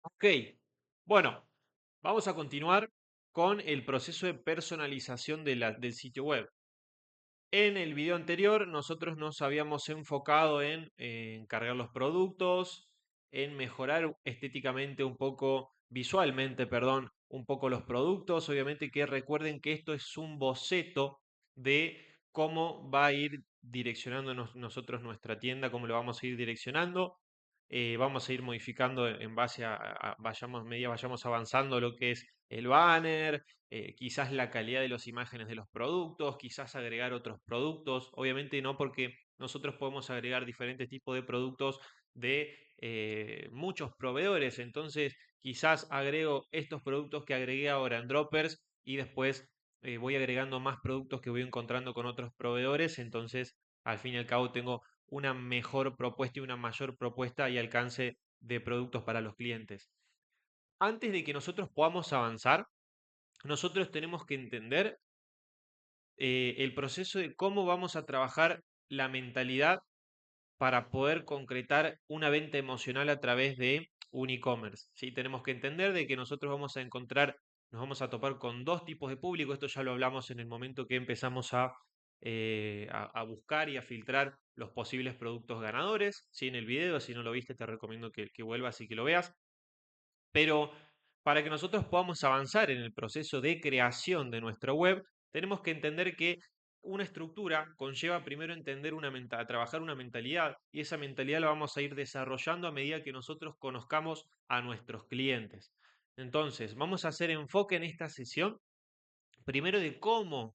Ok, bueno, vamos a continuar con el proceso de personalización del sitio web. En el video anterior nosotros nos habíamos enfocado en cargar los productos, en mejorar estéticamente un poco, visualmente, perdón, un poco los productos. Obviamente que recuerden que esto es un boceto de cómo va a ir direccionando nosotros nuestra tienda, cómo lo vamos a ir direccionando. Vamos a ir modificando en base a medida vayamos avanzando lo que es el banner, quizás la calidad de las imágenes de los productos, quizás agregar otros productos. Obviamente no, porque nosotros podemos agregar diferentes tipos de productos de muchos proveedores. Entonces quizás agrego estos productos que agregué ahora en Droppers y después voy agregando más productos que voy encontrando con otros proveedores. Entonces al fin y al cabo tengo una mejor propuesta y una mayor propuesta y alcance de productos para los clientes. Antes de que nosotros podamos avanzar, nosotros tenemos que entender el proceso de cómo vamos a trabajar la mentalidad para poder concretar una venta emocional a través de un e-commerce. ¿Sí? Tenemos que entender de que nosotros vamos a encontrar, nos vamos a topar con dos tipos de público. Esto ya lo hablamos en el momento que empezamos a buscar y a filtrar los posibles productos ganadores. ¿Sí? En el video, si no lo viste, te recomiendo que vuelvas y que lo veas. Pero para que nosotros podamos avanzar en el proceso de creación de nuestra web, tenemos que entender que una estructura conlleva primero entender trabajar una mentalidad, y esa mentalidad la vamos a ir desarrollando a medida que nosotros conozcamos a nuestros clientes. Entonces, vamos a hacer enfoque en esta sesión primero de cómo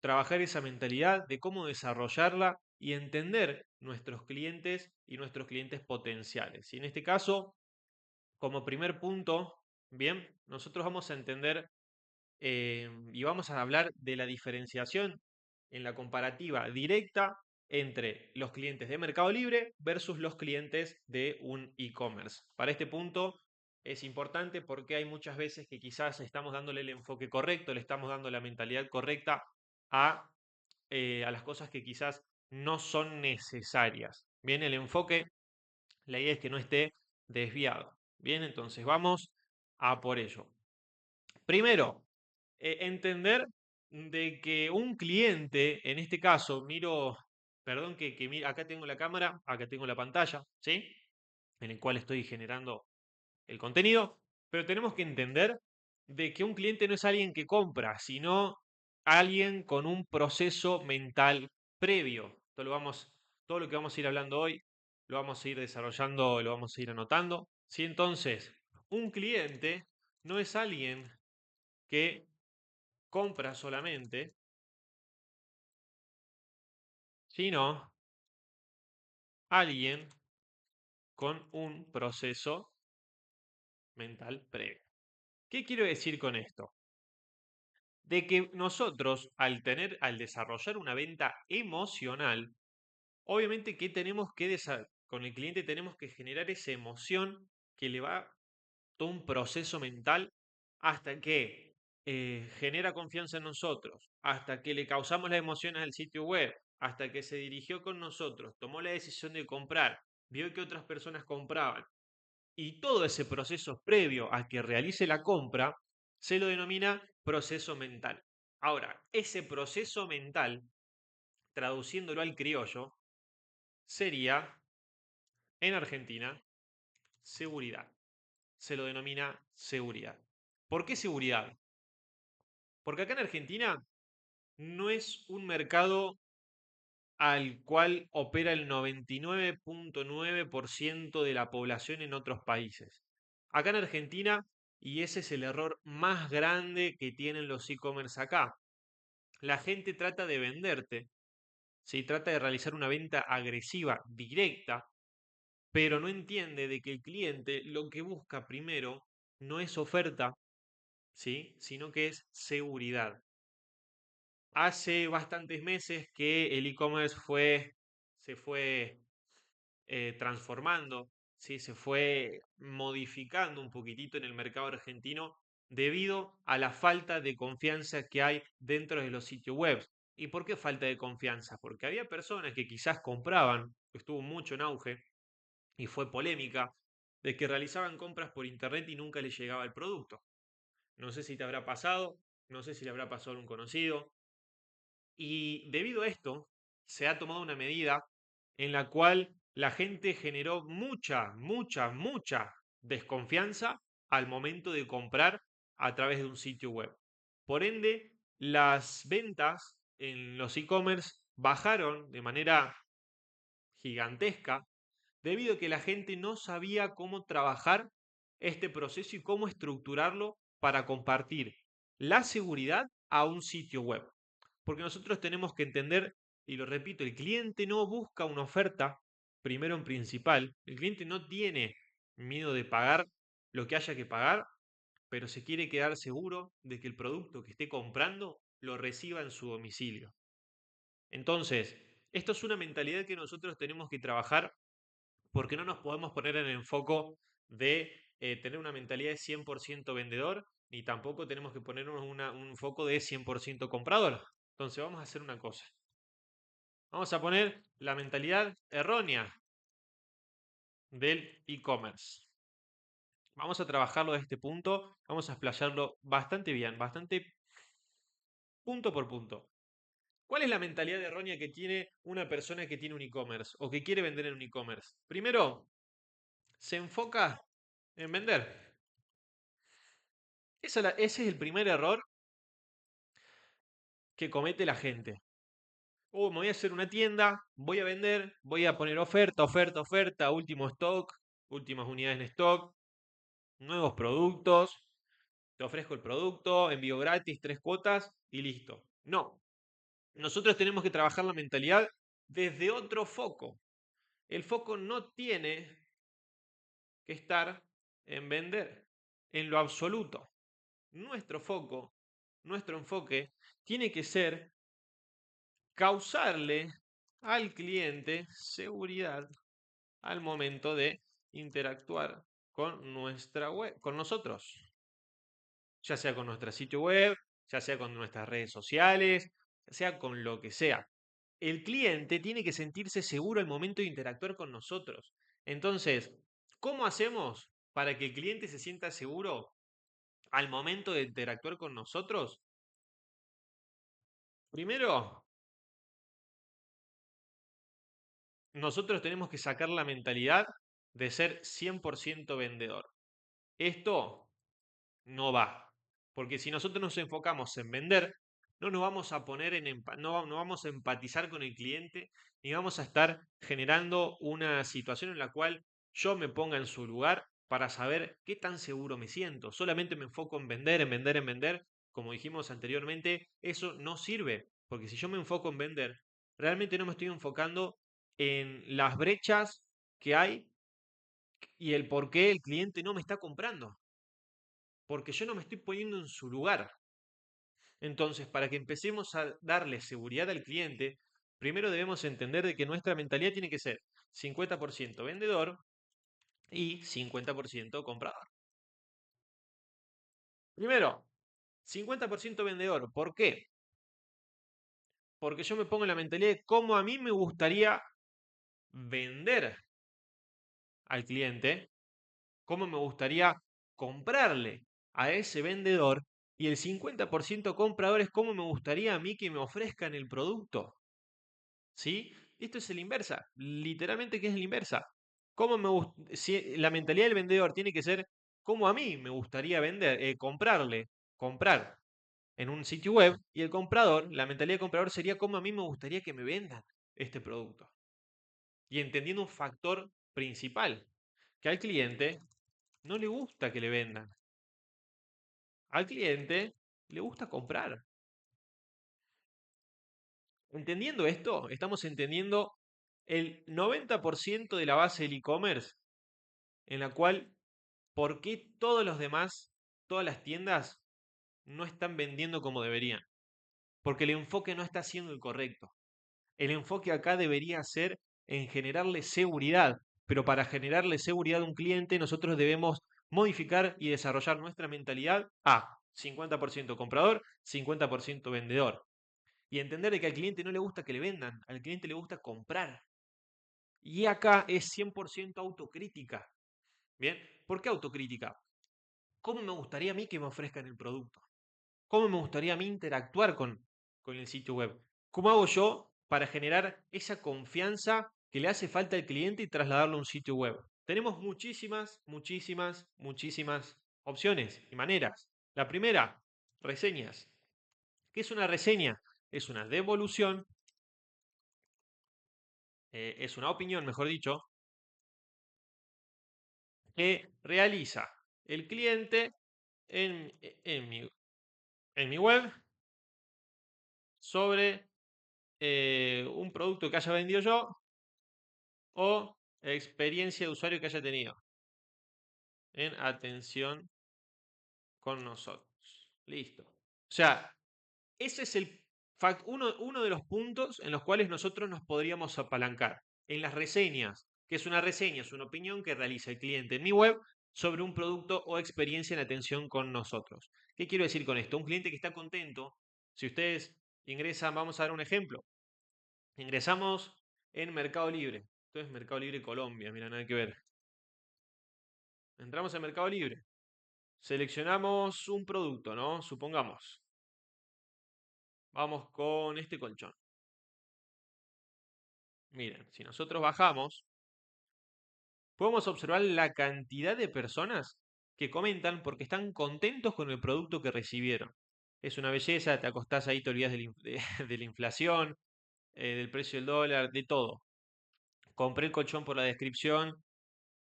trabajar esa mentalidad, de cómo desarrollarla y entender nuestros clientes y nuestros clientes potenciales. Y en este caso, como primer punto, bien, nosotros vamos a entender y vamos a hablar de la diferenciación en la comparativa directa entre los clientes de Mercado Libre versus los clientes de un e-commerce. Para este punto es importante porque hay muchas veces que quizás estamos dándole el enfoque correcto, le estamos dando la mentalidad correcta a, a las cosas que quizás no son necesarias. Bien, el enfoque, la idea es que no esté desviado. Bien, entonces vamos a por ello. Primero, entender de que un cliente, en este caso, perdón acá tengo la cámara, acá tengo la pantalla, ¿sí? En el cual estoy generando el contenido, pero tenemos que entender de que un cliente no es alguien que compra, sino alguien con un proceso mental previo. Todo lo que vamos a ir hablando hoy lo vamos a ir desarrollando, lo vamos a ir anotando. ¿Sí? Entonces, un cliente no es alguien que compra solamente, sino alguien con un proceso mental previo. ¿Qué quiero decir con esto? De que nosotros, al desarrollar una venta emocional, obviamente que con el cliente tenemos que generar esa emoción que le va todo un proceso mental hasta que genera confianza en nosotros, hasta que le causamos la emoción al sitio web, hasta que se dirigió con nosotros, tomó la decisión de comprar, vio que otras personas compraban, y todo ese proceso previo a que realice la compra se lo denomina proceso mental. Ahora, ese proceso mental, traduciéndolo al criollo, sería en Argentina seguridad. Se lo denomina seguridad. ¿Por qué seguridad? Porque acá en Argentina no es un mercado al cual opera el 99.9% de la población en otros países. Acá en Argentina, y ese es el error más grande que tienen los e-commerce acá, la gente trata de venderte, ¿sí? Trata de realizar una venta agresiva, directa, pero no entiende de que el cliente lo que busca primero no es oferta, ¿sí? Sino que es seguridad. Hace bastantes meses que el e-commerce se fue transformando, ¿sí? Se fue modificando un poquitito en el mercado argentino debido a la falta de confianza que hay dentro de los sitios web. ¿Y por qué falta de confianza? Porque había personas que quizás compraban, estuvo mucho en auge y fue polémica, de que realizaban compras por internet y nunca les llegaba el producto. No sé si te habrá pasado, no sé si le habrá pasado a un conocido. Y debido a esto, se ha tomado una medida en la cual la gente generó mucha desconfianza al momento de comprar a través de un sitio web. Por ende, las ventas en los e-commerce bajaron de manera gigantesca debido a que la gente no sabía cómo trabajar este proceso y cómo estructurarlo para compartir la seguridad a un sitio web. Porque nosotros tenemos que entender, y lo repito, el cliente no busca una oferta, primero en principal, el cliente no tiene miedo de pagar lo que haya que pagar, pero se quiere quedar seguro de que el producto que esté comprando lo reciba en su domicilio. Entonces, esto es una mentalidad que nosotros tenemos que trabajar porque no nos podemos poner en el foco de tener una mentalidad de 100% vendedor, ni tampoco tenemos que ponernos un foco de 100% comprador. Entonces vamos a hacer una cosa. Vamos a poner la mentalidad errónea del e-commerce. Vamos a trabajarlo de este punto, vamos a explayarlo bastante bien, bastante punto por punto. ¿Cuál es la mentalidad errónea que tiene una persona que tiene un e-commerce o que quiere vender en un e-commerce? Primero, se enfoca en vender. Ese es el primer error que comete la gente. Me voy a hacer una tienda, voy a vender, voy a poner oferta, último stock, últimas unidades en stock, nuevos productos, te ofrezco el producto, envío gratis, 3 cuotas y listo. No, nosotros tenemos que trabajar la mentalidad desde otro foco. El foco no tiene que estar en vender, en lo absoluto. Nuestro foco, nuestro enfoque, tiene que ser causarle al cliente seguridad al momento de interactuar con nuestra web, con nosotros, ya sea con nuestro sitio web, ya sea con nuestras redes sociales, ya sea con lo que sea. El cliente tiene que sentirse seguro al momento de interactuar con nosotros. Entonces, ¿cómo hacemos para que el cliente se sienta seguro al momento de interactuar con nosotros? Primero, nosotros tenemos que sacar la mentalidad de ser 100% vendedor. Esto no va, porque si nosotros nos enfocamos en vender, no nos vamos a poner no vamos a empatizar con el cliente ni vamos a estar generando una situación en la cual yo me ponga en su lugar para saber qué tan seguro me siento. Solamente me enfoco en vender, en vender, en vender. Como dijimos anteriormente, eso no sirve, porque si yo me enfoco en vender, realmente no me estoy enfocando en las brechas que hay y el por qué el cliente no me está comprando, porque yo no me estoy poniendo en su lugar. Entonces, para que empecemos a darle seguridad al cliente, primero debemos entender de que nuestra mentalidad tiene que ser 50% vendedor y 50% comprador. Primero, 50% vendedor. ¿Por qué? Porque yo me pongo en la mentalidad de cómo a mí me gustaría vender al cliente, cómo me gustaría comprarle a ese vendedor, y el 50% comprador es cómo me gustaría a mí que me ofrezcan el producto. ¿Sí? Esto es el inversa, literalmente que es la inversa. Si la mentalidad del vendedor tiene que ser como a mí me gustaría vender, comprar en un sitio web, y el comprador, la mentalidad del comprador sería como a mí me gustaría que me vendan este producto. Y entendiendo un factor principal, que al cliente no le gusta que le vendan. Al cliente le gusta comprar. Entendiendo esto, estamos entendiendo el 90% de la base del e-commerce, en la cual, ¿por qué todos los demás, todas las tiendas, no están vendiendo como deberían? Porque el enfoque no está siendo el correcto. El enfoque acá debería ser en generarle seguridad, pero para generarle seguridad a un cliente nosotros debemos modificar y desarrollar nuestra mentalidad a 50% comprador, 50% vendedor. Y entender de que al cliente no le gusta que le vendan, al cliente le gusta comprar. Y acá es 100% autocrítica. Bien, ¿por qué autocrítica? ¿Cómo me gustaría a mí que me ofrezcan el producto? ¿Cómo me gustaría a mí interactuar con el sitio web? ¿Cómo hago yo para generar esa confianza que le hace falta al cliente y trasladarlo a un sitio web? Tenemos muchísimas opciones y maneras. La primera, reseñas. ¿Qué es una reseña? Es una devolución, es una opinión, mejor dicho, que realiza el cliente en, en mi web sobre un producto que haya vendido yo o experiencia de usuario que haya tenido en atención con nosotros. Listo. O sea, ese es uno de los puntos en los cuales nosotros nos podríamos apalancar. En las reseñas, que es una reseña, es una opinión que realiza el cliente en mi web sobre un producto o experiencia en atención con nosotros. ¿Qué quiero decir con esto? Un cliente que está contento, si ustedes ingresan, vamos a dar un ejemplo. Ingresamos en Mercado Libre. Esto es Mercado Libre Colombia, mira, nada que ver. Entramos en Mercado Libre. Seleccionamos un producto, ¿no? Supongamos. Vamos con este colchón. Miren, si nosotros bajamos, podemos observar la cantidad de personas que comentan porque están contentos con el producto que recibieron. Es una belleza, te acostás ahí, te olvidas de la inflación, del precio del dólar, de todo. Compré el colchón por la descripción,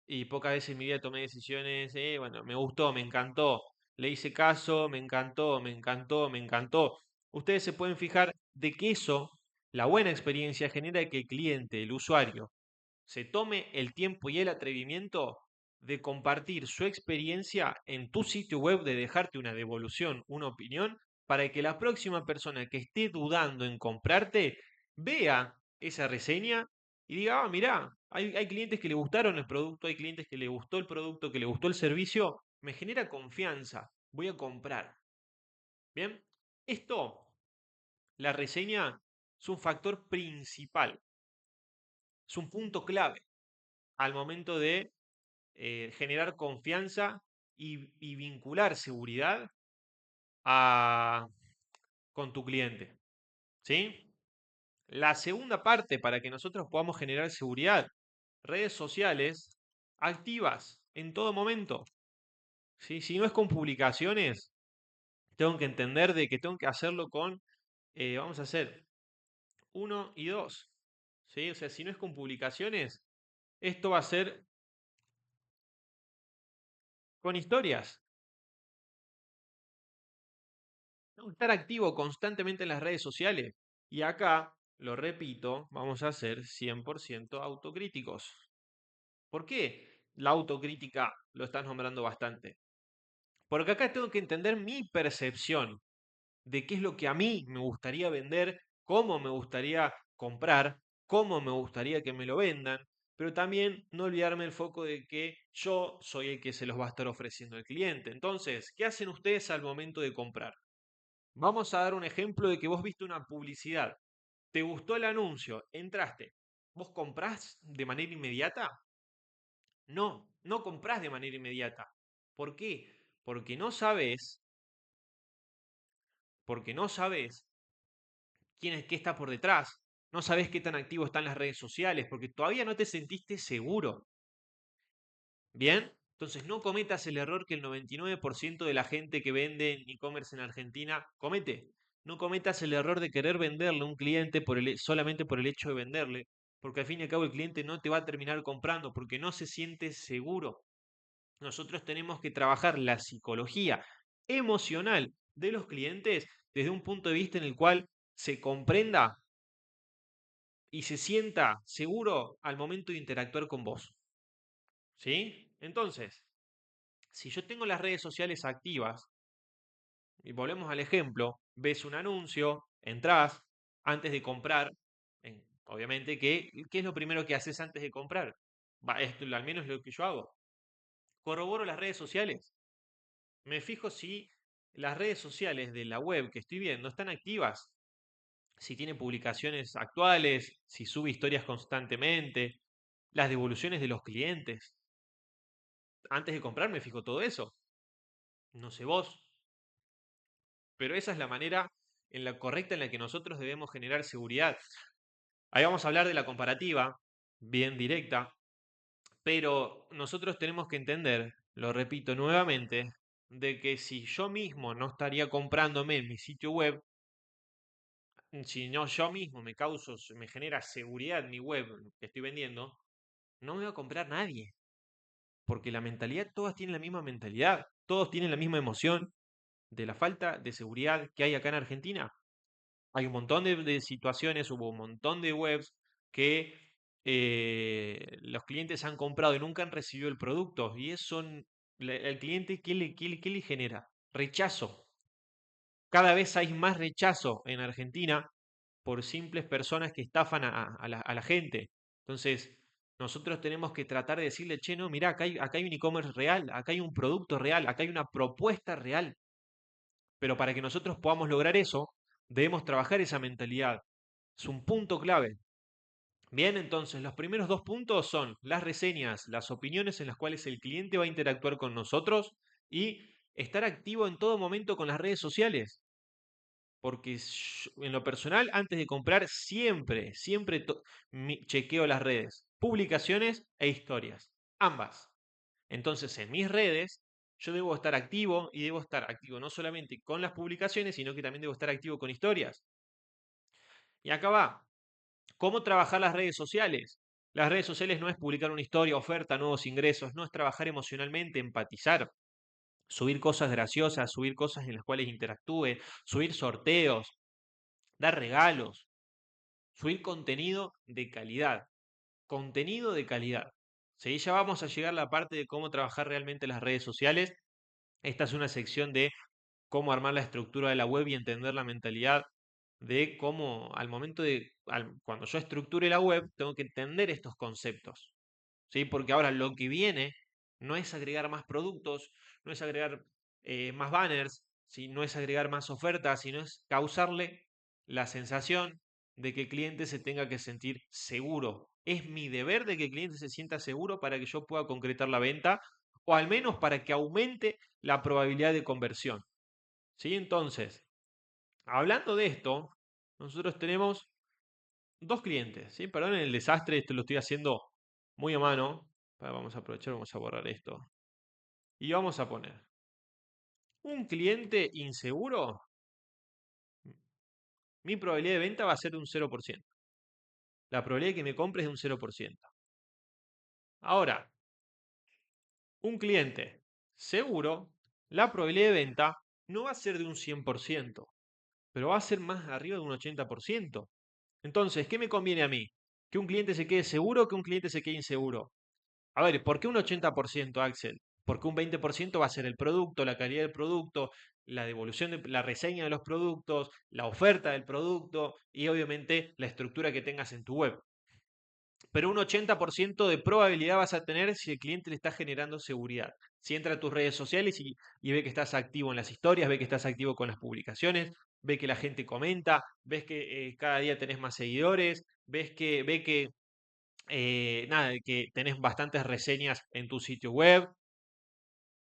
y pocas veces en mi vida tomé decisiones, bueno, me gustó, me encantó, le hice caso, me encantó, me encantó, me encantó. Ustedes se pueden fijar de que eso, la buena experiencia, genera que el cliente, el usuario, se tome el tiempo y el atrevimiento de compartir su experiencia en tu sitio web, de dejarte una devolución, una opinión, para que la próxima persona que esté dudando en comprarte vea esa reseña y diga, ah, mirá, hay clientes que le gustaron el producto, hay clientes que le gustó el producto, que le gustó el servicio, me genera confianza, voy a comprar. Bien, esto, la reseña, es un factor principal, es un punto clave al momento de generar confianza y vincular seguridad a- con tu cliente. ¿Sí? La segunda parte para que nosotros podamos generar seguridad, redes sociales activas en todo momento. ¿Sí? Si no es con publicaciones, tengo que entender de que tengo que hacerlo con, vamos a hacer uno y dos. ¿Sí? O sea, si no es con publicaciones, esto va a ser con historias. Tengo que estar activo constantemente en las redes sociales. Y acá, lo repito, vamos a ser 100% autocríticos. ¿Por qué la autocrítica lo estás nombrando bastante? Porque acá tengo que entender mi percepción de qué es lo que a mí me gustaría vender, cómo me gustaría comprar, cómo me gustaría que me lo vendan, pero también no olvidarme el foco de que yo soy el que se los va a estar ofreciendo al cliente. Entonces, ¿qué hacen ustedes al momento de comprar? Vamos a dar un ejemplo de que vos viste una publicidad, te gustó el anuncio, entraste, ¿vos comprás de manera inmediata? No, no comprás de manera inmediata. ¿Por qué? Porque no sabes, porque no sabes qué está por detrás, no sabes qué tan activo están las redes sociales, porque todavía no te sentiste seguro. ¿Bien? Entonces no cometas el error que el 99% de la gente que vende en e-commerce en Argentina comete. No cometas el error de querer venderle a un cliente solamente por el hecho de venderle, porque al fin y al cabo el cliente no te va a terminar comprando porque no se siente seguro. Nosotros tenemos que trabajar la psicología emocional de los clientes desde un punto de vista en el cual se comprenda y se sienta seguro al momento de interactuar con vos. ¿Sí? Entonces, si yo tengo las redes sociales activas, y volvemos al ejemplo, ves un anuncio, entras, antes de comprar, obviamente, ¿qué es lo primero que haces antes de comprar? Esto al menos es lo que yo hago. Corroboro las redes sociales. Me fijo si las redes sociales de la web que estoy viendo están activas, si tiene publicaciones actuales, si sube historias constantemente, las devoluciones de los clientes. antes de comprar me fijo todo eso. No sé vos, pero esa es la manera en la correcta en la que nosotros debemos generar seguridad. Ahí vamos a hablar de la comparativa, bien directa, pero nosotros tenemos que entender, lo repito nuevamente, de que si yo mismo no estaría comprándome en mi sitio web, si no yo mismo me genera seguridad en mi web que estoy vendiendo, no me va a comprar nadie. Porque la mentalidad, todas tienen la misma mentalidad, todos tienen la misma emoción de la falta de seguridad que hay acá en Argentina. Hay un montón de situaciones, hubo un montón de webs que los clientes han comprado y nunca han recibido el producto. Y eso, el cliente, qué le genera? Rechazo. Cada vez hay más rechazo en Argentina por simples personas que estafan a la gente. Entonces, nosotros tenemos que tratar de decirle, che, no, mirá, acá hay un e-commerce real, acá hay un producto real, acá hay una propuesta real. Pero para que nosotros podamos lograr eso, debemos trabajar esa mentalidad. Es un punto clave. Bien, entonces los primeros dos puntos son las reseñas, las opiniones en las cuales el cliente va a interactuar con nosotros y estar activo en todo momento con las redes sociales. Porque en lo personal, antes de comprar, siempre chequeo las redes, publicaciones e historias, ambas. Entonces, en mis redes, yo debo estar activo y debo estar activo no solamente con las publicaciones, sino que también debo estar activo con historias. Y acá va, ¿cómo trabajar las redes sociales? Las redes sociales no es publicar una historia, oferta, nuevos ingresos, no es trabajar emocionalmente, empatizar, subir cosas graciosas, subir cosas en las cuales interactúe, subir sorteos, dar regalos, subir contenido de calidad. Contenido de calidad. Sí, ya vamos a llegar a la parte de cómo trabajar realmente las redes sociales. Esta es una sección de cómo armar la estructura de la web y entender la mentalidad de cómo al momento cuando yo estructure la web, tengo que entender estos conceptos. ¿Sí? Porque ahora lo que viene no es agregar más productos, no es agregar más banners, ¿sí? No es agregar más ofertas, sino es causarle la sensación de que el cliente se tenga que sentir seguro. Es mi deber de que el cliente se sienta seguro para que yo pueda concretar la venta o al menos para que aumente la probabilidad de conversión. ¿Sí? Entonces, hablando de esto, nosotros tenemos dos clientes. ¿Sí? Perdonen el desastre, esto lo estoy haciendo muy a mano. Vamos a aprovechar, vamos a borrar esto. Y vamos a poner un cliente inseguro. Mi probabilidad de venta va a ser de un 0%. La probabilidad de que me compre es de un 0%. Ahora, un cliente seguro, la probabilidad de venta no va a ser de un 100%, pero va a ser más arriba de un 80%. Entonces, ¿qué me conviene a mí? ¿Que un cliente se quede seguro o que un cliente se quede inseguro? A ver, ¿por qué un 80%, Axel? Porque un 20% va a ser el producto, la calidad del producto, la devolución de la reseña de los productos, la oferta del producto y obviamente la estructura que tengas en tu web. Pero un 80% de probabilidad vas a tener si el cliente le está generando seguridad. Si entra a tus redes sociales y ve que estás activo en las historias, ve que estás activo con las publicaciones, ve que la gente comenta, ves que cada día tenés más seguidores, ve que nada, que tenés bastantes reseñas en tu sitio web.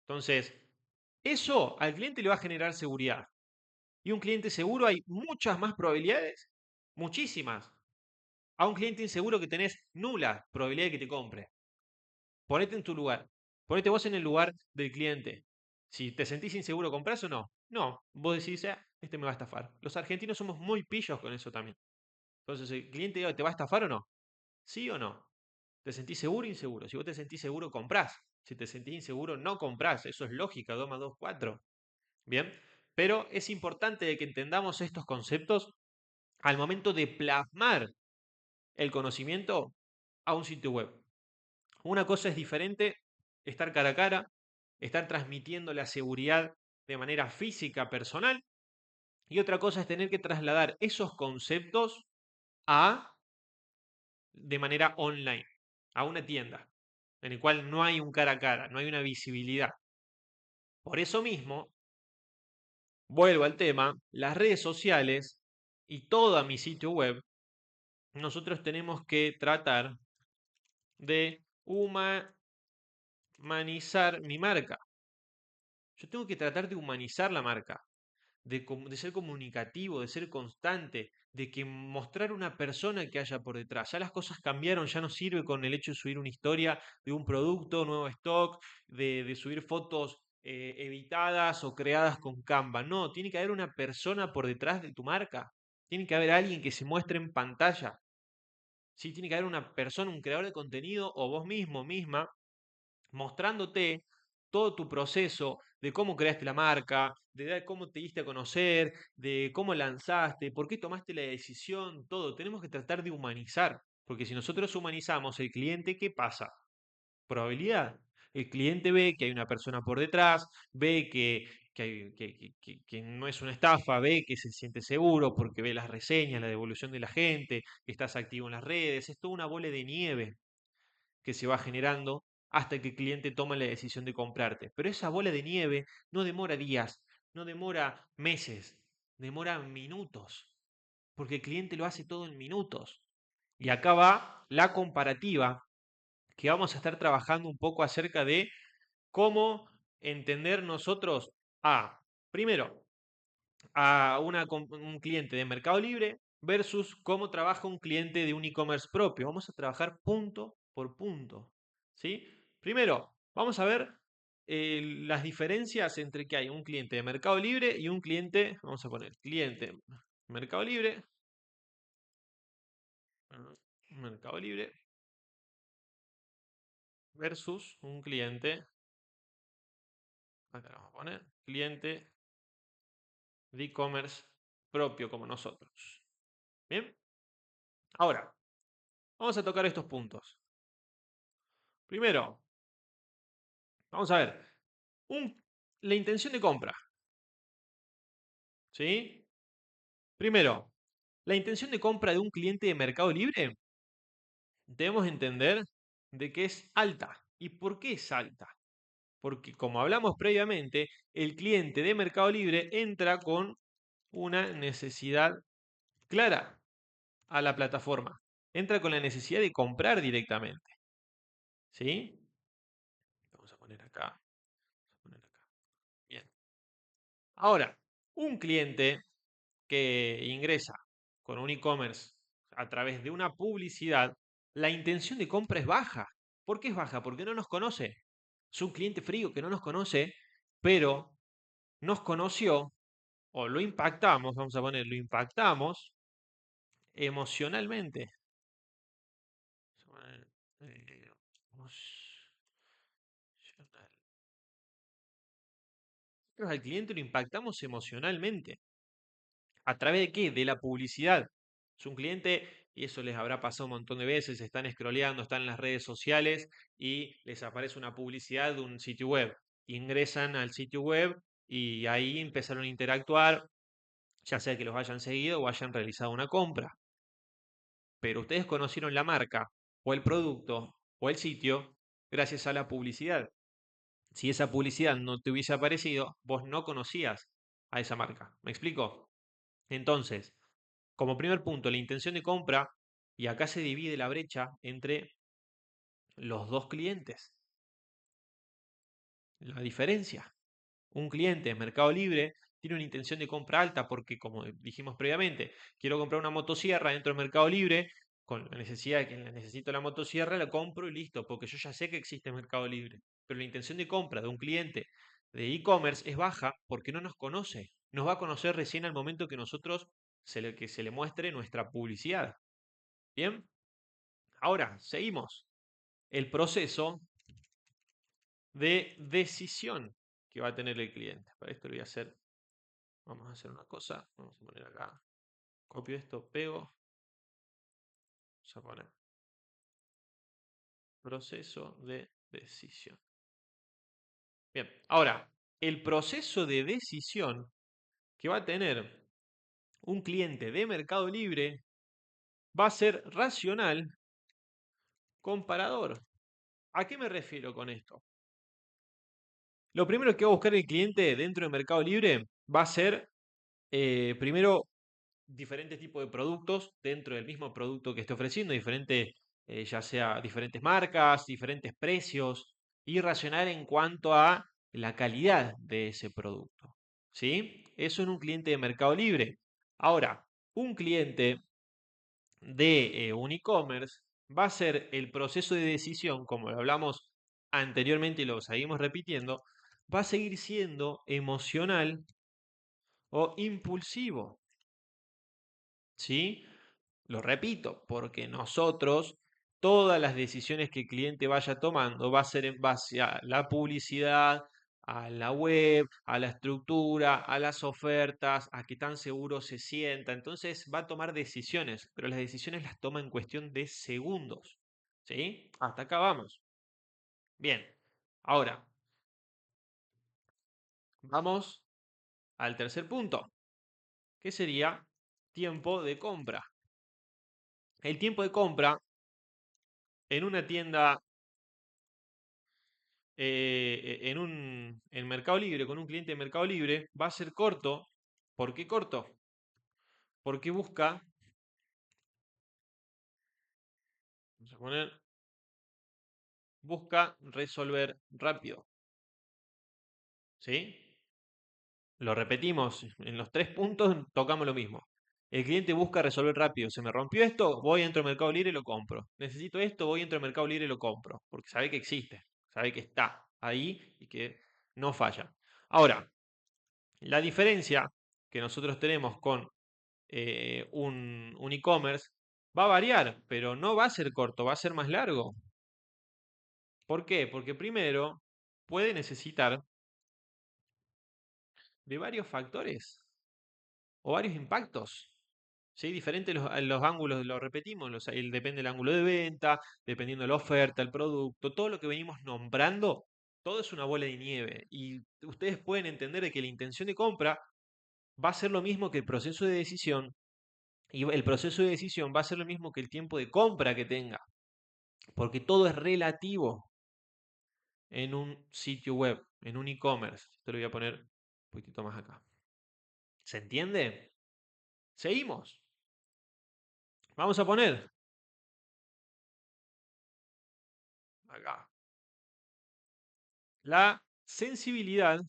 Entonces, eso al cliente le va a generar seguridad. Y un cliente seguro hay muchas más probabilidades, muchísimas. A un cliente inseguro que tenés nula probabilidad de que te compre. Ponete en tu lugar. Ponete vos en el lugar del cliente. Si te sentís inseguro, ¿comprás o no? No. Vos decís, este me va a estafar. Los argentinos somos muy pillos con eso también. Entonces, ¿el cliente te va a estafar o no? ¿Sí o no? ¿Te sentís seguro o inseguro? Si vos te sentís seguro, comprás. Si te sentís inseguro, no comprás. Eso es lógica, 2 más 2, 4. Bien, pero es importante de que entendamos estos conceptos al momento de plasmar el conocimiento a un sitio web. Una cosa es diferente estar cara a cara, estar transmitiendo la seguridad de manera física, personal, y otra cosa es tener que trasladar esos conceptos a de manera online, a una tienda, en el cual no hay un cara a cara, no hay una visibilidad. Por eso mismo, vuelvo al tema, las redes sociales y todo mi sitio web, nosotros tenemos que tratar de humanizar mi marca. Yo tengo que tratar de humanizar la marca, de ser comunicativo, de ser constante, de que mostrar una persona que haya por detrás. Ya las cosas cambiaron, ya no sirve con el hecho de subir una historia de un producto, nuevo stock, de subir fotos editadas o creadas con Canva. No, tiene que haber una persona por detrás de tu marca. Tiene que haber alguien que se muestre en pantalla. Sí, tiene que haber una persona, un creador de contenido o vos mismo, misma, mostrándote todo tu proceso de cómo creaste la marca, de cómo te diste a conocer, de cómo lanzaste, por qué tomaste la decisión, todo. Tenemos que tratar de humanizar, porque si nosotros humanizamos el cliente, ¿qué pasa? Probabilidad. El cliente ve que hay una persona por detrás, ve que no es una estafa, ve que se siente seguro porque ve las reseñas, la devolución de la gente, que estás activo en las redes, es toda una bola de nieve que se va generando hasta que el cliente toma la decisión de comprarte. Pero esa bola de nieve no demora días, no demora meses, demora minutos, porque el cliente lo hace todo en minutos. Y acá va la comparativa, que vamos a estar trabajando un poco acerca de cómo entender nosotros primero, un cliente de Mercado Libre versus cómo trabaja un cliente de un e-commerce propio. Vamos a trabajar punto por punto. ¿Sí? Primero, vamos a ver las diferencias entre que hay un cliente de Mercado Libre y un cliente, vamos a poner cliente Mercado Libre, Mercado Libre versus un cliente, acá lo vamos a poner, cliente de e-commerce propio como nosotros. Bien, ahora vamos a tocar estos puntos. Primero, vamos a ver, la intención de compra. ¿Sí? Primero, la intención de compra de un cliente de Mercado Libre debemos entender de que es alta. ¿Y por qué es alta? Porque como hablamos previamente, el cliente de Mercado Libre entra con una necesidad clara a la plataforma. Entra con la necesidad de comprar directamente. ¿Sí? Vamos a poner acá. Vamos a poner acá. Bien. Ahora, un cliente que ingresa con un e-commerce a través de una publicidad, la intención de compra es baja. ¿Por qué es baja? Porque no nos conoce. Es un cliente frío que no nos conoce, pero nos conoció o lo impactamos, vamos a poner, lo impactamos emocionalmente. Emocional. Al cliente lo impactamos emocionalmente. ¿A través de qué? De la publicidad. Es un cliente, y eso les habrá pasado un montón de veces, están scrolleando, están en las redes sociales y les aparece una publicidad de un sitio web. Ingresan al sitio web y ahí empezaron a interactuar, ya sea que los hayan seguido o hayan realizado una compra. Pero ustedes conocieron la marca o el producto o el sitio gracias a la publicidad. Si esa publicidad no te hubiese aparecido, vos no conocías a esa marca. ¿Me explico? Entonces, como primer punto, la intención de compra, y acá se divide la brecha entre los dos clientes. La diferencia. Un cliente en Mercado Libre tiene una intención de compra alta porque, como dijimos previamente, quiero comprar una motosierra dentro de Mercado Libre, con la necesidad de que necesito la motosierra, la compro y listo, porque yo ya sé que existe Mercado Libre. Pero la intención de compra de un cliente de e-commerce es baja porque no nos conoce. Nos va a conocer recién al momento que nosotros que se le muestre nuestra publicidad. Bien, ahora seguimos. El proceso de decisión que va a tener el cliente. Para esto lo voy a hacer. Vamos a hacer una cosa. Vamos a poner acá. Copio esto, pego. Vamos a poner proceso de decisión. Bien, ahora, el proceso de decisión que va a tener un cliente de Mercado Libre va a ser racional, comparador. ¿A qué me refiero con esto? Lo primero que va a buscar el cliente dentro de Mercado Libre va a ser, primero, diferentes tipos de productos dentro del mismo producto que esté ofreciendo, ya sea diferentes marcas, diferentes precios. irracional en cuanto a la calidad de ese producto. ¿Sí? Eso en un cliente de Mercado Libre. Ahora, un cliente de un e-commerce va a ser el proceso de decisión, como lo hablamos anteriormente y lo seguimos repitiendo, va a seguir siendo emocional o impulsivo. ¿Sí? Lo repito, porque nosotros, todas las decisiones que el cliente vaya tomando va a ser en base a la publicidad, a la web, a la estructura, a las ofertas, a qué tan seguro se sienta. Entonces va a tomar decisiones, pero las decisiones las toma en cuestión de segundos. ¿Sí? Hasta acá vamos. Bien. Ahora, vamos al tercer punto, que sería tiempo de compra. El tiempo de compra en una tienda en Mercado Libre, con un cliente de Mercado Libre, va a ser corto. ¿Por qué corto? Porque vamos a poner, busca resolver rápido. ¿Sí? Lo repetimos, en los tres puntos tocamos lo mismo. El cliente busca resolver rápido. Se me rompió esto, voy, entro al Mercado Libre y lo compro. Necesito esto, voy, entro al Mercado Libre y lo compro. Porque sabe que existe, sabe que está ahí y que no falla. Ahora, la diferencia que nosotros tenemos con un e-commerce va a variar, pero no va a ser corto, va a ser más largo. ¿Por qué? Porque primero puede necesitar de varios factores o varios impactos. ¿Sí? Diferentes los ángulos, lo repetimos, depende del ángulo de venta, dependiendo de la oferta, el producto, todo lo que venimos nombrando, todo es una bola de nieve. Y ustedes pueden entender de que la intención de compra va a ser lo mismo que el proceso de decisión, y el proceso de decisión va a ser lo mismo que el tiempo de compra que tenga, porque todo es relativo en un sitio web, en un e-commerce. Te lo voy a poner un poquitito más acá. ¿Se entiende? Seguimos. Vamos a poner acá la sensibilidad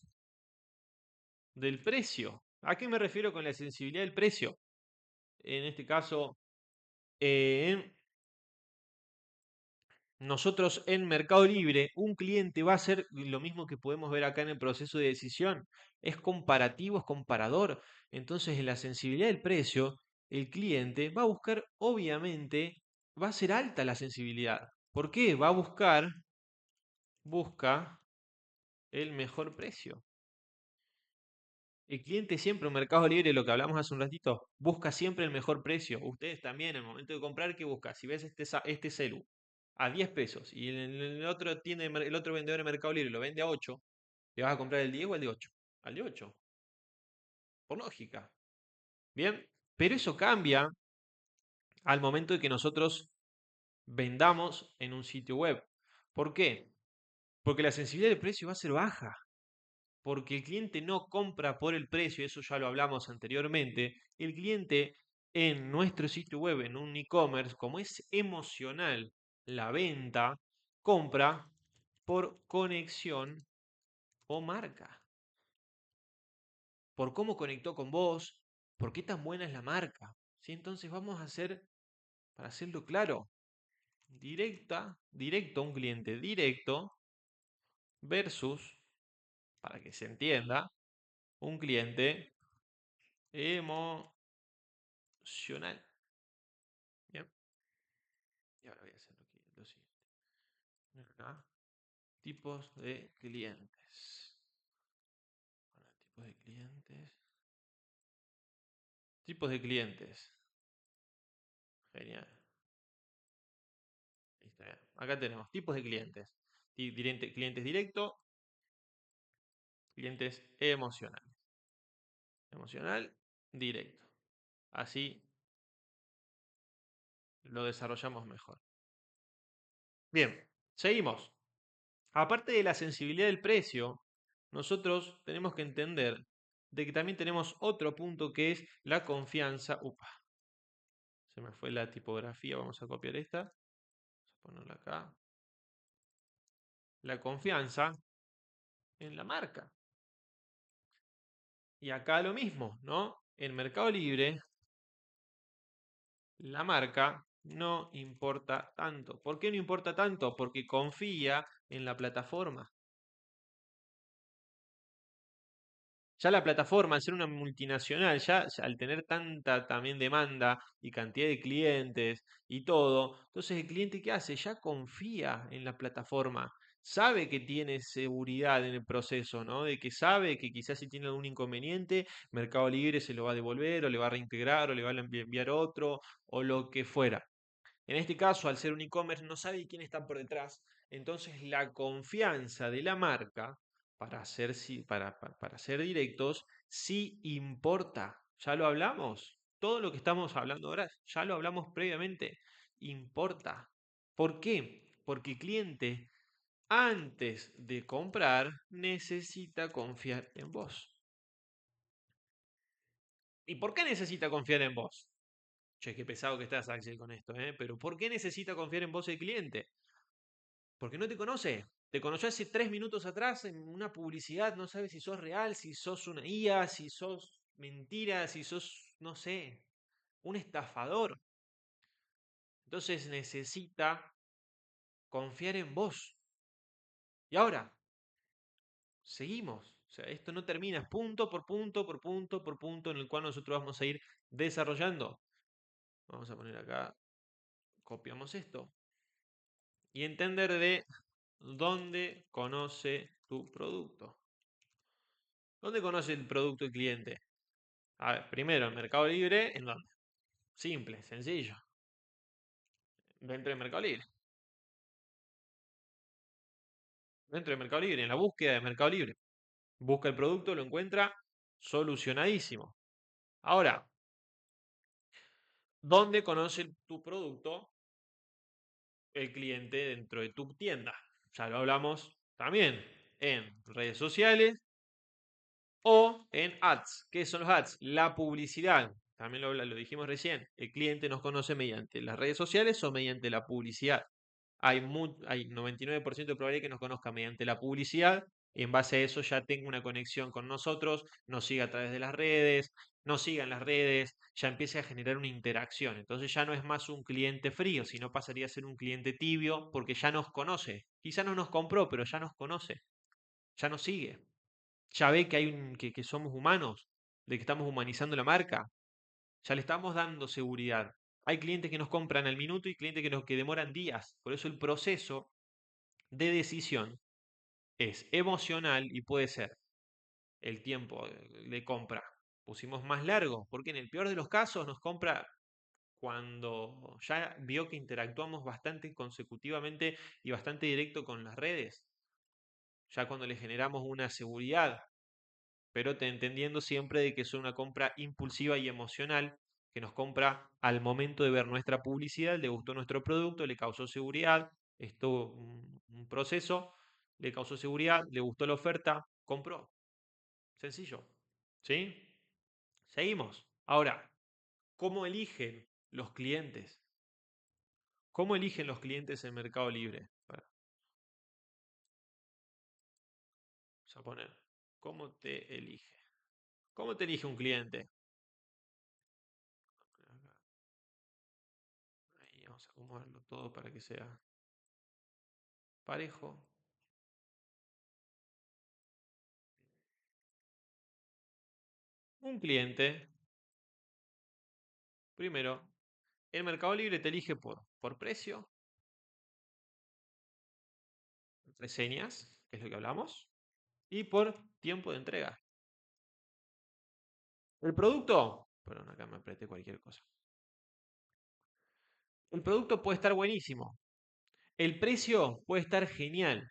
del precio. ¿A qué me refiero con la sensibilidad del precio? En este caso, en nosotros en Mercado Libre, un cliente va a hacer lo mismo que podemos ver acá en el proceso de decisión. Es comparativo, es comparador. Entonces, en la sensibilidad del precio, el cliente va a buscar, obviamente, va a ser alta la sensibilidad. ¿Por qué? Va a busca el mejor precio. El cliente siempre en Mercado Libre, lo que hablamos hace un ratito, busca siempre el mejor precio. Ustedes también, en el momento de comprar, ¿qué busca? Si ves este celu a 10 pesos y el otro el otro vendedor de Mercado Libre lo vende a 8, ¿le vas a comprar el 10 o el de 8? Al de 8, por lógica. Bien, pero eso cambia al momento de que nosotros vendamos en un sitio web. ¿Por qué? Porque la sensibilidad del precio va a ser baja. Porque el cliente no compra por el precio, eso ya lo hablamos anteriormente. El cliente en nuestro sitio web, en un e-commerce, como es emocional la venta, compra por conexión o marca, por cómo conectó con vos, por qué tan buena es la marca. ¿Sí? Entonces vamos a hacer, para hacerlo claro, directo a un cliente directo versus, para que se entienda, un cliente emocional. Bien, y ahora voy a hacer lo siguiente. Acá, tipos de clientes. Ahora, tipos de clientes. Tipos de clientes. Genial. Ahí está bien. Acá tenemos tipos de clientes. Clientes directos, clientes emocionales. Emocional, directo. Así lo desarrollamos mejor. Bien, seguimos. Aparte de la sensibilidad del precio, nosotros tenemos que entender de que también tenemos otro punto que es la confianza. Upa, se me fue la tipografía, vamos a copiar esta, vamos a ponerla acá. la confianza en la marca. Y acá lo mismo, ¿no? En Mercado Libre, la marca no importa tanto. ¿Por qué no importa tanto? Porque confía en la plataforma. Ya la plataforma, al ser una multinacional, ya al tener tanta también demanda y cantidad de clientes y todo, entonces el cliente ¿qué hace? Ya confía en la plataforma, sabe que tiene seguridad en el proceso, ¿no? De que sabe que quizás si tiene algún inconveniente, Mercado Libre se lo va a devolver o le va a reintegrar o le va a enviar otro o lo que fuera. En este caso, al ser un e-commerce, no sabe quién está por detrás. Entonces, la confianza de la marca, para ser directos, sí importa. Ya lo hablamos. Todo lo que estamos hablando ahora, ya lo hablamos previamente. Importa. ¿Por qué? Porque el cliente, antes de comprar, necesita confiar en vos. ¿Y por qué necesita confiar en vos? Che, qué pesado que estás, Axel, con esto, ¿eh? Pero ¿por qué necesita confiar en vos el cliente? Porque no te conoce. Te conoció hace 3 minutos atrás en una publicidad, no sabe si sos real, si sos una IA, si sos mentira, si sos, no sé, un estafador. Entonces necesita confiar en vos. Y ahora, seguimos. O sea, esto no termina, es punto por punto, por punto, por punto, en el cual nosotros vamos a ir desarrollando. Vamos a poner acá, copiamos esto. Y entender de dónde conoce tu producto. ¿Dónde conoce el producto el cliente? A ver, primero, en Mercado Libre, ¿en dónde? Simple, sencillo. Dentro de Mercado Libre. Dentro de Mercado Libre, en la búsqueda de Mercado Libre. Busca el producto, lo encuentra solucionadísimo. Ahora, ¿dónde conoce tu producto el cliente dentro de tu tienda? Ya lo hablamos también en redes sociales o en ads. ¿Qué son los ads? La publicidad. También lo dijimos recién. El cliente nos conoce mediante las redes sociales o mediante la publicidad. Hay 99% de probabilidad que nos conozca mediante la publicidad. Y en base a eso ya tenga una conexión con nosotros, nos siga a través de las redes, nos siga en las redes, ya empiece a generar una interacción. Entonces ya no es más un cliente frío, sino pasaría a ser un cliente tibio porque ya nos conoce. Quizá no nos compró, pero ya nos conoce, ya nos sigue, ya ve que que somos humanos, de que estamos humanizando la marca, ya le estamos dando seguridad. Hay clientes que nos compran al minuto y clientes que demoran días. Por eso el proceso de decisión es emocional y puede ser el tiempo de compra. Pusimos más largo, porque en el peor de los casos nos compra cuando ya vio que interactuamos bastante consecutivamente y bastante directo con las redes, ya cuando le generamos una seguridad, pero entendiendo siempre de que es una compra impulsiva y emocional, que nos compra al momento de ver nuestra publicidad, le gustó nuestro producto, le causó seguridad, esto un proceso, le causó seguridad, le gustó la oferta, compró. Sencillo. ¿Sí? Seguimos. Ahora, ¿cómo eligen los clientes? ¿Cómo eligen los clientes en Mercado Libre? Bueno, vamos a poner, ¿cómo te elige? ¿Cómo te elige un cliente? Ahí vamos a acomodarlo todo para que sea parejo. Un cliente, primero, el Mercado Libre te elige por precio, reseñas, que es lo que hablamos, y por tiempo de entrega. El producto, perdón, acá me apreté cualquier cosa. El producto puede estar buenísimo. El precio puede estar genial,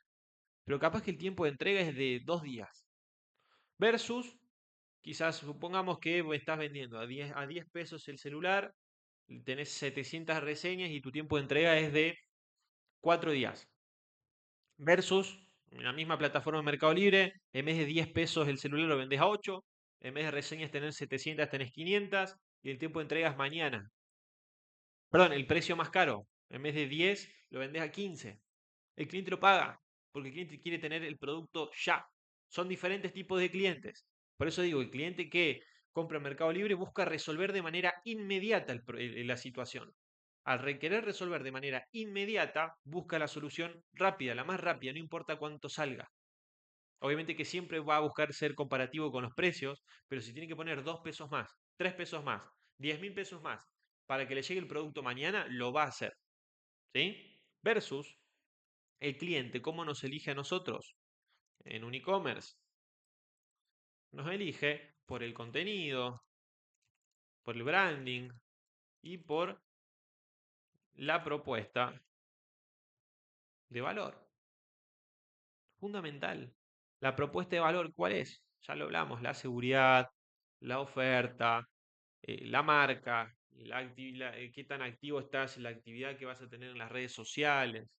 pero capaz que el tiempo de entrega es de 2 días. Versus, quizás supongamos que estás vendiendo a 10 pesos el celular, tenés 700 reseñas y tu tiempo de entrega es de 4 días. Versus, en la misma plataforma de Mercado Libre, en vez de 10 pesos el celular lo vendés a 8, en vez de reseñas tenés 700, tenés 500 y el tiempo de entrega es mañana. Perdón, el precio más caro, en vez de 10 lo vendés a 15. El cliente lo paga. porque el cliente quiere tener el producto ya. Son diferentes tipos de clientes. Por eso digo, el cliente que compra en Mercado Libre busca resolver de manera inmediata la situación. Al requerer resolver de manera inmediata, busca la solución rápida, la más rápida, no importa cuánto salga. Obviamente que siempre va a buscar ser comparativo con los precios, pero si tiene que poner 2 pesos más, 3 pesos más, 10.000 pesos más para que le llegue el producto mañana, lo va a hacer. ¿Sí? Versus el cliente, ¿cómo nos elige a nosotros? En un e-commerce nos elige por el contenido, por el branding y por la propuesta de valor. Fundamental. La propuesta de valor, ¿cuál es? Ya lo hablamos, la seguridad, la oferta, la marca, qué tan activo estás en la actividad que vas a tener en las redes sociales.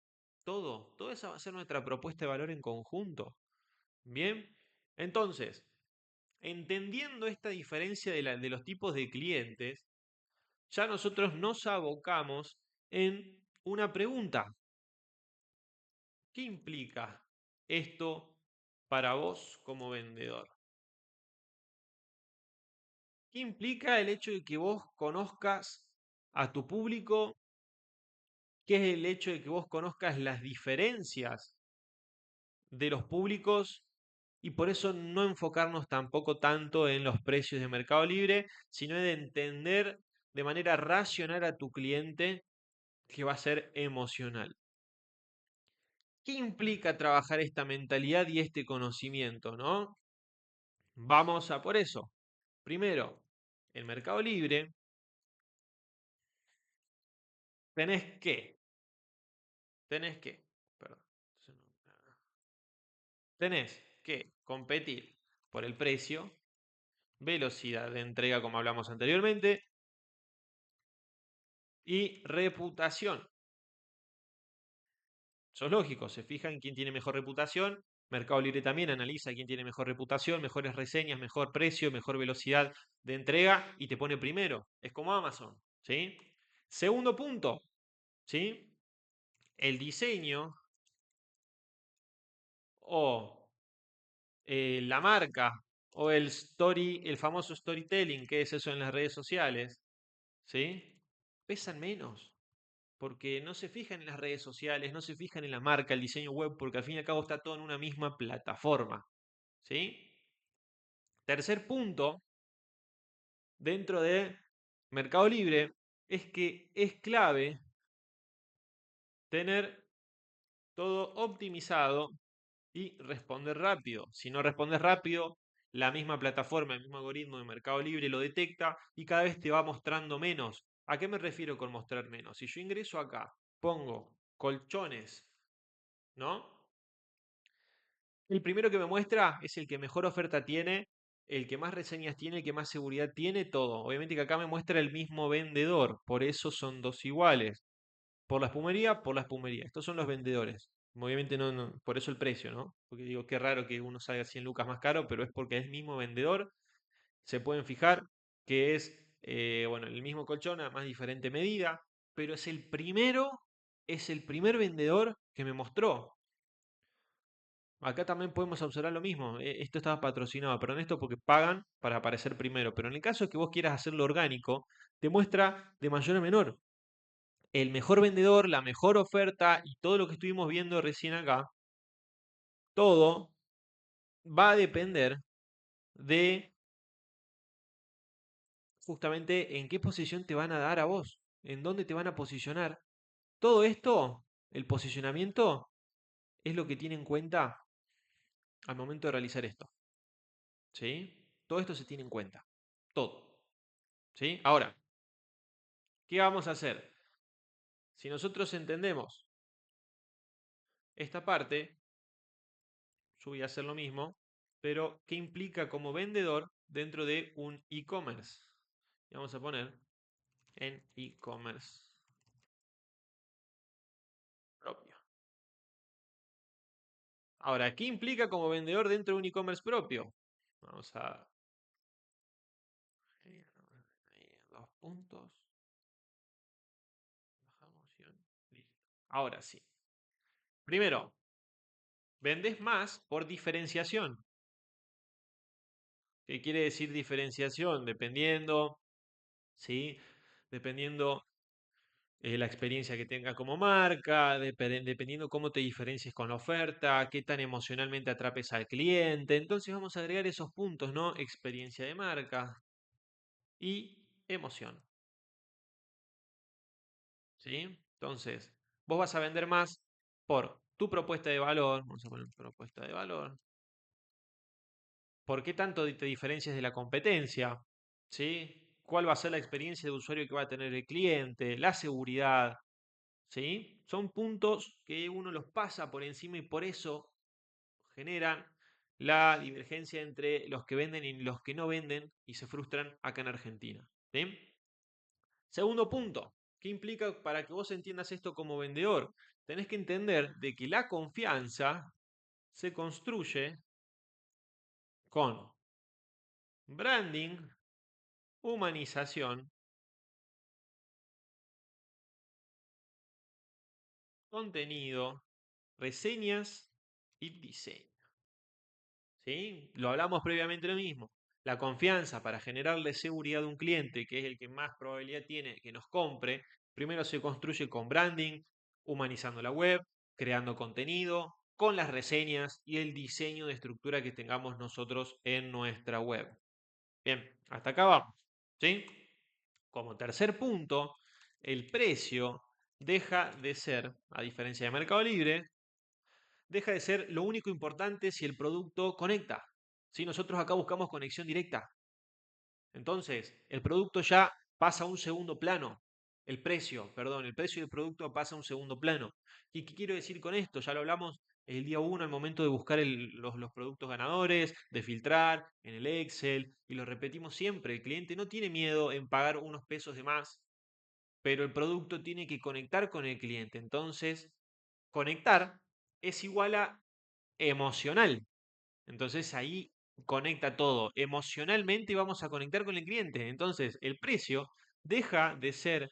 Todo eso va a ser nuestra propuesta de valor en conjunto. Bien, entonces, entendiendo esta diferencia de los tipos de clientes, ya nosotros nos abocamos en una pregunta. ¿Qué implica esto para vos como vendedor? ¿Qué implica el hecho de que vos conozcas a tu público? ¿Qué es el hecho de que vos conozcas las diferencias de los públicos? Y por eso no enfocarnos tampoco tanto en los precios de Mercado Libre, sino de entender de manera racional a tu cliente, que va a ser emocional. ¿Qué implica trabajar esta mentalidad y este conocimiento, no? Vamos a por eso. Primero, en Mercado Libre tenés que, tenés que, perdón, tenés que competir por el precio, velocidad de entrega como hablamos anteriormente y reputación. Eso es lógico, se fija en quién tiene mejor reputación. Mercado Libre también analiza quién tiene mejor reputación, mejores reseñas, mejor precio, mejor velocidad de entrega y te pone primero. Es como Amazon, ¿sí? Segundo punto, ¿sí? El diseño o la marca o el famoso storytelling, que es eso en las redes sociales, ¿sí? Pesan menos, porque no se fijan en las redes sociales, no se fijan en la marca, el diseño web, porque al fin y al cabo está todo en una misma plataforma, ¿sí? Tercer punto, dentro de Mercado Libre, es que es clave tener todo optimizado y responder rápido. Si no respondes rápido, la misma plataforma, el mismo algoritmo de Mercado Libre lo detecta y cada vez te va mostrando menos. ¿A qué me refiero con mostrar menos? Si yo ingreso acá, pongo colchones, ¿no? El primero que me muestra es el que mejor oferta tiene, el que más reseñas tiene, el que más seguridad tiene, todo. Obviamente que acá me muestra el mismo vendedor, por eso son dos iguales. Por la espumería, por la espumería. Estos son los vendedores. Obviamente por eso el precio, ¿no? Porque digo, qué raro que uno salga 100 lucas más caro, pero es porque es el mismo vendedor. Se pueden fijar que es, bueno, el mismo colchón a más diferente medida, pero es el primer vendedor que me mostró. Acá también podemos observar lo mismo. Esto estaba patrocinado, pero en esto porque pagan para aparecer primero. Pero en el caso de que vos quieras hacerlo orgánico, te muestra de mayor a menor. El mejor vendedor, la mejor oferta y todo lo que estuvimos viendo recién acá, todo va a depender de justamente en qué posición te van a dar a vos, en dónde te van a posicionar. Todo esto, el posicionamiento, es lo que tiene en cuenta al momento de realizar esto. ¿Sí? Todo esto se tiene en cuenta. Todo. ¿Sí? Ahora, ¿qué vamos a hacer? Si nosotros entendemos esta parte, yo voy a hacer lo mismo, pero ¿qué implica como vendedor dentro de un e-commerce? Vamos a poner en e-commerce propio. Ahora, ¿qué implica como vendedor dentro de un e-commerce propio? Vamos a... Dos puntos. Bajamos. Listo. Ahora sí. Primero, Vendes más por diferenciación. ¿Qué quiere decir diferenciación? Dependiendo, ¿sí? Dependiendo la experiencia que tenga como marca, dependiendo cómo te diferencies con la oferta, qué tan emocionalmente atrapes al cliente. Entonces vamos a agregar esos puntos, ¿no? Experiencia de marca y emoción, ¿sí? Entonces, vos vas a vender más por tu propuesta de valor, vamos a poner propuesta de valor, por qué tanto te diferencias de la competencia, ¿sí? ¿Cuál va a ser la experiencia de usuario que va a tener el cliente? La seguridad, ¿sí? Son puntos que uno los pasa por encima y por eso generan la divergencia entre los que venden y los que no venden y se frustran acá en Argentina, ¿sí? Segundo punto, ¿qué implica para que vos entiendas esto como vendedor? Tenés que entender de que la confianza se construye con branding, humanización, contenido, reseñas y diseño. ¿Sí? Lo hablamos previamente lo mismo. La confianza para generarle seguridad a un cliente, que es el que más probabilidad tiene que nos compre, primero se construye con branding, humanizando la web, creando contenido, con las reseñas y el diseño de estructura que tengamos nosotros en nuestra web. Bien, hasta acá vamos. ¿Sí? Como tercer punto, el precio deja de ser, a diferencia de Mercado Libre, deja de ser lo único importante si el producto conecta. Si nosotros acá buscamos conexión directa, entonces el producto ya pasa a un segundo plano. El precio, perdón, el precio del producto pasa a un segundo plano. ¿Y qué quiero decir con esto? Ya lo hablamos el día uno al momento de buscar los productos ganadores, de filtrar en el Excel, y lo repetimos siempre, el cliente no tiene miedo en pagar unos pesos de más, pero el producto tiene que conectar con el cliente. Entonces, conectar es igual a emocional. Entonces ahí conecta todo. Emocionalmente vamos a conectar con el cliente. Entonces el precio deja de ser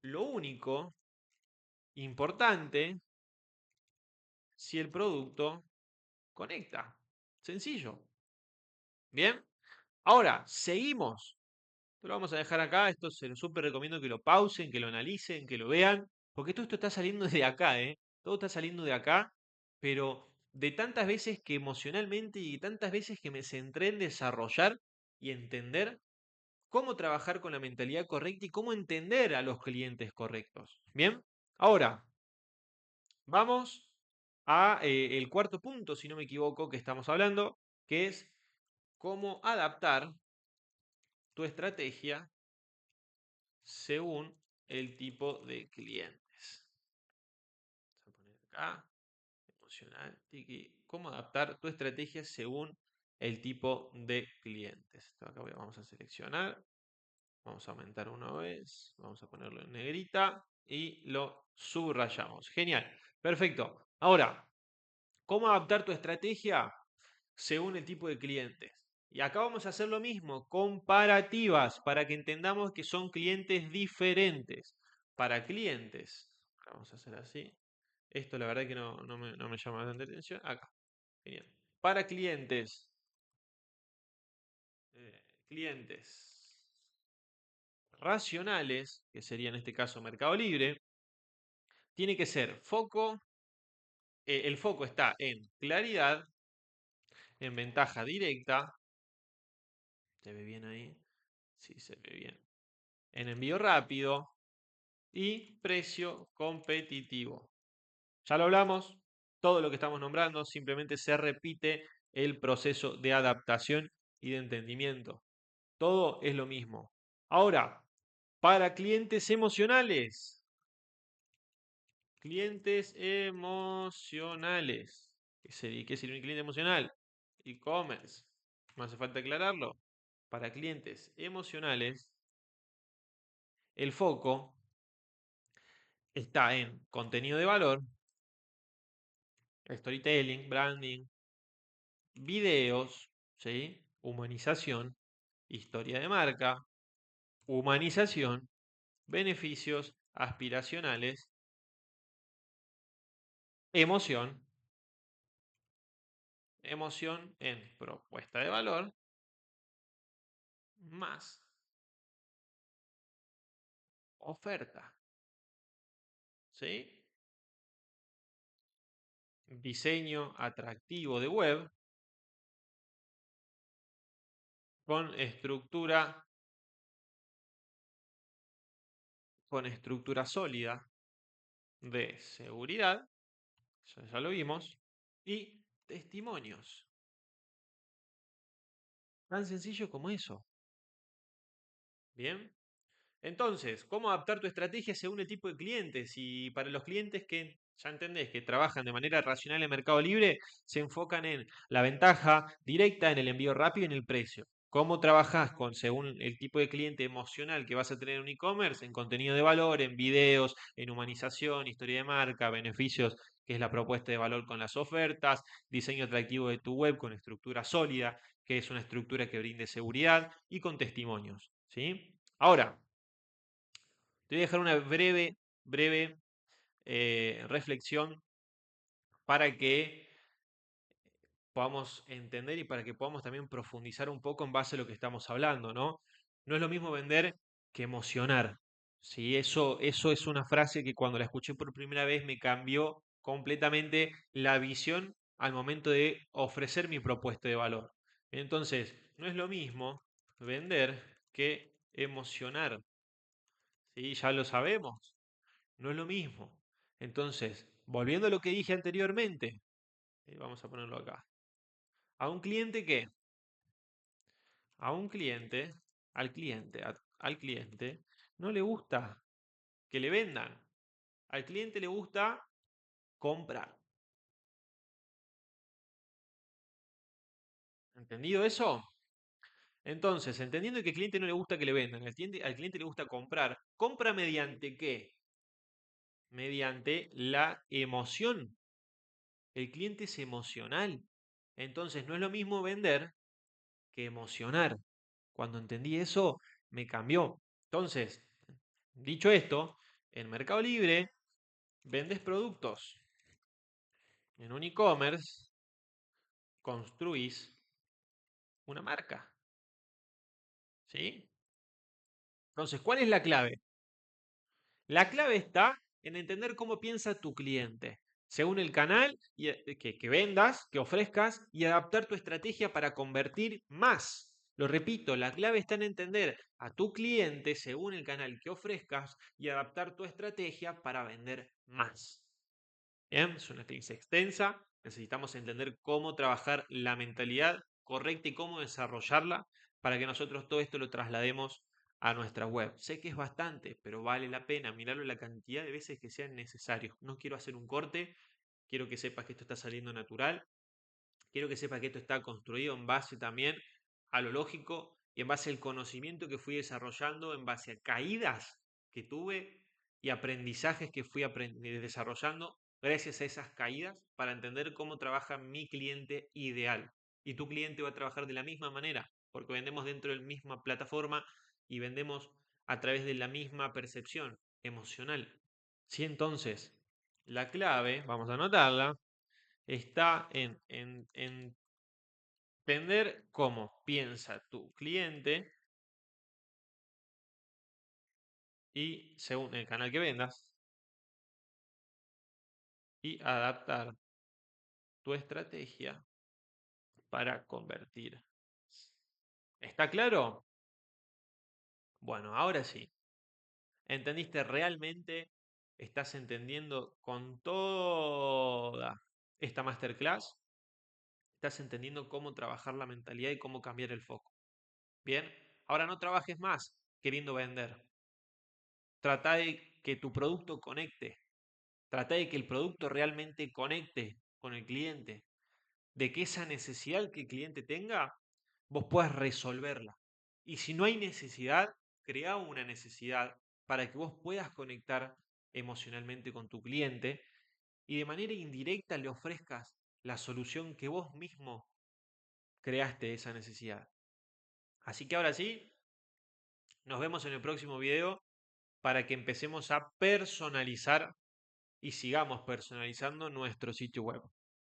lo único importante si el producto conecta. Sencillo. Bien. Ahora, seguimos. Esto lo vamos a dejar acá. Esto se lo súper recomiendo que lo pausen, que lo analicen, que lo vean. Porque todo esto está saliendo de acá, ¿eh? Todo está saliendo de acá. Pero de tantas veces que emocionalmente y tantas veces que me centré en desarrollar y entender cómo trabajar con la mentalidad correcta y cómo entender a los clientes correctos. Bien, ahora vamos a el cuarto punto, si no me equivoco, que estamos hablando, que es cómo adaptar tu estrategia según el tipo de clientes. Vamos a poner acá, emocional, tiki, cómo adaptar tu estrategia según el tipo de clientes. Acá vamos a seleccionar. Vamos a aumentar una vez, vamos a ponerlo en negrita y lo subrayamos. Genial, perfecto. Ahora, ¿cómo adaptar tu estrategia según el tipo de clientes? Y acá vamos a hacer lo mismo, comparativas, para que entendamos que son clientes diferentes. Para clientes, vamos a hacer así. Esto la verdad que no me llama tanta atención. Acá, genial. Para clientes racionales, que sería en este caso Mercado Libre, tiene que ser foco, el foco está en claridad, en ventaja directa, ¿se ve bien ahí? Sí, se ve bien. En envío rápido y precio competitivo. Ya lo hablamos, todo lo que estamos nombrando simplemente se repite el proceso de adaptación y de entendimiento. Todo es lo mismo. Ahora, para clientes emocionales, clientes emocionales. ¿Qué sería un cliente emocional? E-commerce. No hace falta aclararlo. Para clientes emocionales, el foco está en contenido de valor, storytelling, branding, videos, ¿sí? Humanización, historia de marca, humanización, beneficios aspiracionales, emoción emoción en propuesta de valor más oferta. ¿Sí? Diseño atractivo de web con estructura sólida de seguridad, eso ya lo vimos, y testimonios. Tan sencillo como eso. Bien. Entonces, ¿cómo adaptar tu estrategia según el tipo de clientes? Y para los clientes que ya entendés que trabajan de manera racional en Mercado Libre, se enfocan en la ventaja directa, en el envío rápido y en el precio. ¿Cómo trabajás según el tipo de cliente emocional que vas a tener en un e-commerce? En contenido de valor, en videos, en humanización, historia de marca, beneficios, que es la propuesta de valor con las ofertas, diseño atractivo de tu web con estructura sólida, que es una estructura que brinde seguridad, y con testimonios. ¿Sí? Ahora, te voy a dejar una breve reflexión para que podamos entender y para que podamos también profundizar un poco en base a lo que estamos hablando, ¿no? No es lo mismo vender que emocionar. ¿Sí? Eso es una frase que cuando la escuché por primera vez me cambió completamente la visión al momento de ofrecer mi propuesta de valor. Entonces, no es lo mismo vender que emocionar. ¿Sí? Ya lo sabemos. No es lo mismo. Entonces, volviendo a lo que dije anteriormente, vamos a ponerlo acá. A un cliente que, a un cliente, al cliente, no le gusta que le vendan. Al cliente le gusta comprar. ¿Entendido eso? Entonces, entendiendo que al cliente no le gusta que le vendan, al cliente le gusta comprar, ¿compra mediante qué? Mediante la emoción. El cliente es emocional. Entonces, no es lo mismo vender que emocionar. Cuando entendí eso, me cambió. Entonces, dicho esto, en Mercado Libre vendes productos. En un e-commerce construís una marca. ¿Sí? Entonces, ¿cuál es la clave? La clave está en entender cómo piensa tu cliente, según el canal que vendas, que ofrezcas, y adaptar tu estrategia para convertir más. Lo repito, la clave está en entender a tu cliente según el canal que ofrezcas y adaptar tu estrategia para vender más. Bien, es una clase extensa, necesitamos entender cómo trabajar la mentalidad correcta y cómo desarrollarla para que nosotros todo esto lo traslademos a nuestra web. Sé que es bastante, pero vale la pena mirarlo la cantidad de veces que sean necesarios. No quiero hacer un corte, quiero que sepas que esto está saliendo natural, quiero que sepas que esto está construido en base también a lo lógico y en base al conocimiento que fui desarrollando, en base a caídas que tuve y aprendizajes que fui desarrollando gracias a esas caídas para entender cómo trabaja mi cliente ideal. Y tu cliente va a trabajar de la misma manera, porque vendemos dentro de la misma plataforma y vendemos a través de la misma percepción emocional. Si entonces la clave, vamos a anotarla, está en entender cómo piensa tu cliente y según el canal que vendas y adaptar tu estrategia para convertir. ¿Está claro? Bueno, ahora sí. ¿Entendiste realmente? ¿Estás entendiendo con toda esta masterclass? ¿Estás entendiendo cómo trabajar la mentalidad y cómo cambiar el foco? Bien, ahora no trabajes más queriendo vender. Trata de que tu producto conecte. Trata de que el producto realmente conecte con el cliente. De que esa necesidad que el cliente tenga, vos puedas resolverla. Y si no hay necesidad, crea una necesidad para que vos puedas conectar emocionalmente con tu cliente y de manera indirecta le ofrezcas la solución que vos mismo creaste esa necesidad. Así que ahora sí, nos vemos en el próximo video para que empecemos a personalizar y sigamos personalizando nuestro sitio web.